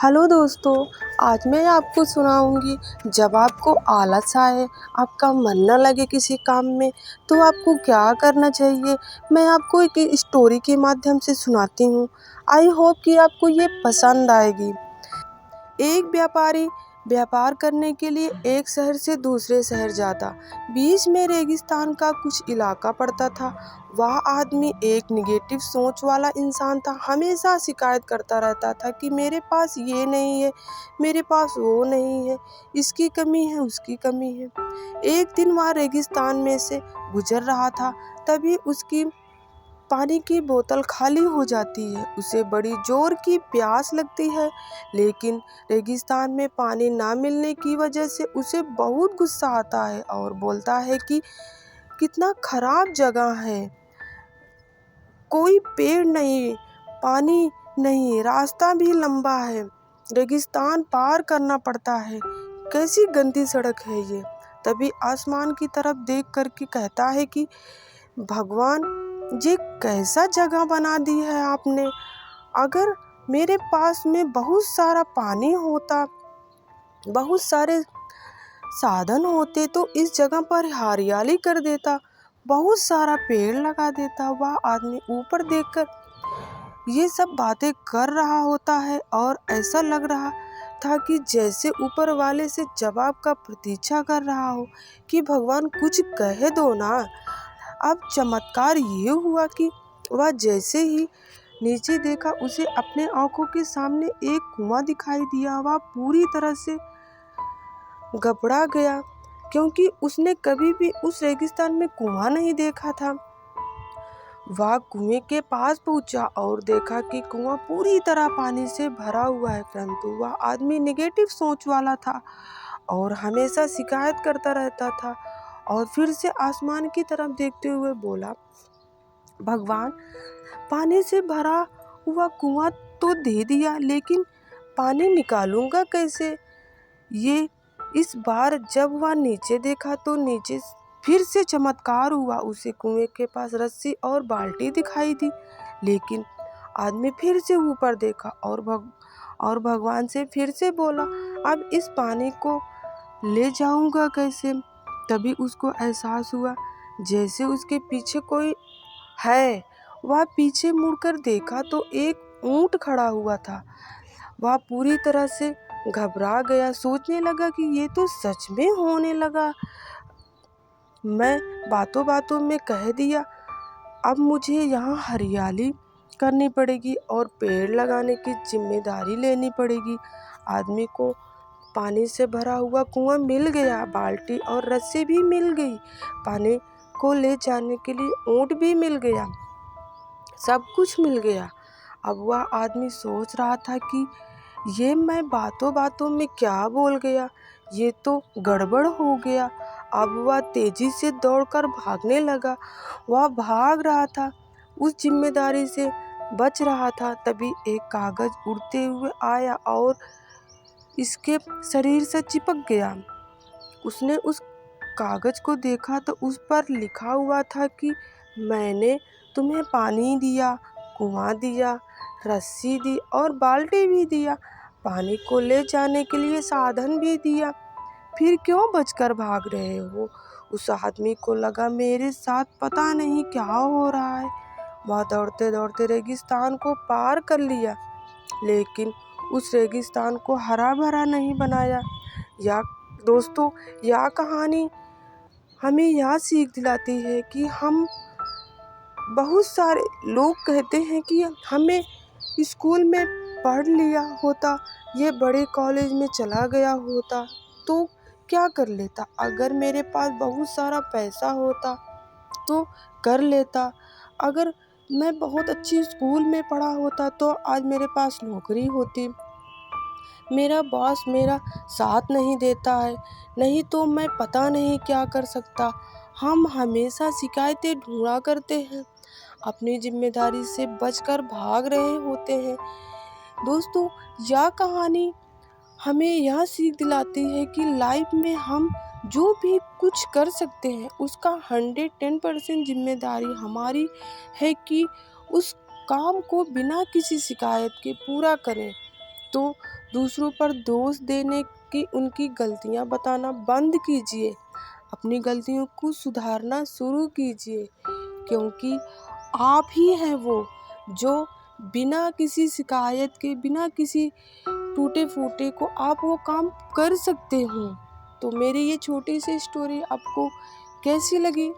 Hello दोस्तों, आज मैं आपको सुनाऊंगी। जब आपको आलस आए, आपका मन न लगे किसी काम में, तो आपको क्या करना चाहिए। मैं आपको एक स्टोरी के माध्यम से सुनाती हूँ। आई होप कि आपको ये पसंद आएगी। एक व्यापारी व्यापार करने के लिए एक शहर से दूसरे शहर जाता। बीच में रेगिस्तान का कुछ इलाका पड़ता था। वह आदमी एक निगेटिव सोच वाला इंसान था। हमेशा शिकायत करता रहता था कि मेरे पास ये नहीं है, मेरे पास वो नहीं है, इसकी कमी है, उसकी कमी है। एक दिन वह रेगिस्तान में से गुजर रहा था, तभी उसकी पानी की बोतल खाली हो जाती है। उसे बड़ी जोर की प्यास लगती है, लेकिन रेगिस्तान में पानी ना मिलने की वजह से उसे बहुत गुस्सा आता है और बोलता है कि कितना खराब जगह है, कोई पेड़ नहीं, पानी नहीं, रास्ता भी लंबा है, रेगिस्तान पार करना पड़ता है, कैसी गंदी सड़क है ये। तभी आसमान की तरफ देख करके कहता है कि भगवान, ये कैसा जगह बना दी है आपने। अगर मेरे पास में बहुत सारा पानी होता, बहुत सारे साधन होते, तो इस जगह पर हरियाली कर देता, बहुत सारा पेड़ लगा देता। वह आदमी ऊपर देखकर ये सब बातें कर रहा होता है और ऐसा लग रहा था कि जैसे ऊपर वाले से जवाब का प्रतीक्षा कर रहा हो कि भगवान कुछ कह दो ना। अब चमत्कार ये हुआ कि वह जैसे ही नीचे देखा, उसे अपने आंखों के सामने एक कुआं दिखाई दिया। वह पूरी तरह से घबरा गया, क्योंकि उसने कभी भी उस रेगिस्तान में कुआं नहीं देखा था। वह कुएं के पास पहुंचा और देखा कि कुआं पूरी तरह पानी से भरा हुआ है, परंतु वह आदमी नेगेटिव सोच वाला था और हमेशा शिकायत करता रहता था। और फिर से आसमान की तरफ देखते हुए बोला, भगवान, पानी से भरा हुआ कुआं तो दे दिया, लेकिन पानी निकालूंगा कैसे। ये इस बार जब वह नीचे देखा तो नीचे फिर से चमत्कार हुआ। उसे कुएं के पास रस्सी और बाल्टी दिखाई दी, लेकिन आदमी फिर से ऊपर देखा और भगवान से फिर से बोला, अब इस पानी को ले जाऊंगा कैसे। तभी उसको एहसास हुआ जैसे उसके पीछे कोई है। वह पीछे मुड़कर देखा तो एक ऊंट खड़ा हुआ था। वह पूरी तरह से घबरा गया, सोचने लगा कि ये तो सच में होने लगा। मैं बातों बातों में कह दिया, अब मुझे यहाँ हरियाली करनी पड़ेगी और पेड़ लगाने की जिम्मेदारी लेनी पड़ेगी। आदमी को पानी से भरा हुआ कुआं मिल गया, बाल्टी और रस्सी भी मिल गई, पानी को ले जाने के लिए ऊंट भी मिल गया, सब कुछ मिल गया। अब वह आदमी सोच रहा था कि ये मैं बातों बातों में क्या बोल गया, ये तो गड़बड़ हो गया। अब वह तेजी से दौड़कर भागने लगा। वह भाग रहा था, उस जिम्मेदारी से बच रहा था। तभी एक कागज उड़ते हुए आया और इसके शरीर से चिपक गया। उसने उस कागज को देखा तो उस पर लिखा हुआ था कि मैंने तुम्हें पानी दिया, कुआं दिया, रस्सी दी और बाल्टी भी दिया, पानी को ले जाने के लिए साधन भी दिया, फिर क्यों बचकर भाग रहे हो। उस आदमी को लगा मेरे साथ पता नहीं क्या हो रहा है। वह दौड़ते दौड़ते रेगिस्तान को पार कर लिया, लेकिन उस रेगिस्तान को हरा भरा नहीं बनाया। या दोस्तों, यह कहानी हमें यह सीख दिलाती है कि हम बहुत सारे लोग कहते हैं कि हमें स्कूल में पढ़ लिया होता, ये बड़े कॉलेज में चला गया होता तो क्या कर लेता। अगर मेरे पास बहुत सारा पैसा होता तो कर लेता। अगर मैं बहुत अच्छी स्कूल में पढ़ा होता तो आज मेरे पास नौकरी होती। मेरा बॉस मेरा साथ नहीं देता है, नहीं तो मैं पता नहीं क्या कर सकता। हम हमेशा शिकायतें ढूंढा करते हैं, अपनी जिम्मेदारी से बचकर भाग रहे होते हैं। दोस्तों, यह कहानी हमें यह सीख दिलाती है कि लाइफ में हम जो भी कुछ कर सकते हैं उसका 110% जिम्मेदारी हमारी है कि उस काम को बिना किसी शिकायत के पूरा करें। तो दूसरों पर दोष देने की उनकी गलतियां बताना बंद कीजिए। अपनी गलतियों को सुधारना शुरू कीजिए, क्योंकि आप ही हैं वो जो बिना किसी शिकायत के, बिना किसी टूटे फूटे को आप वो काम कर सकते हो। तो मेरी ये छोटी सी स्टोरी आपको कैसी लगी?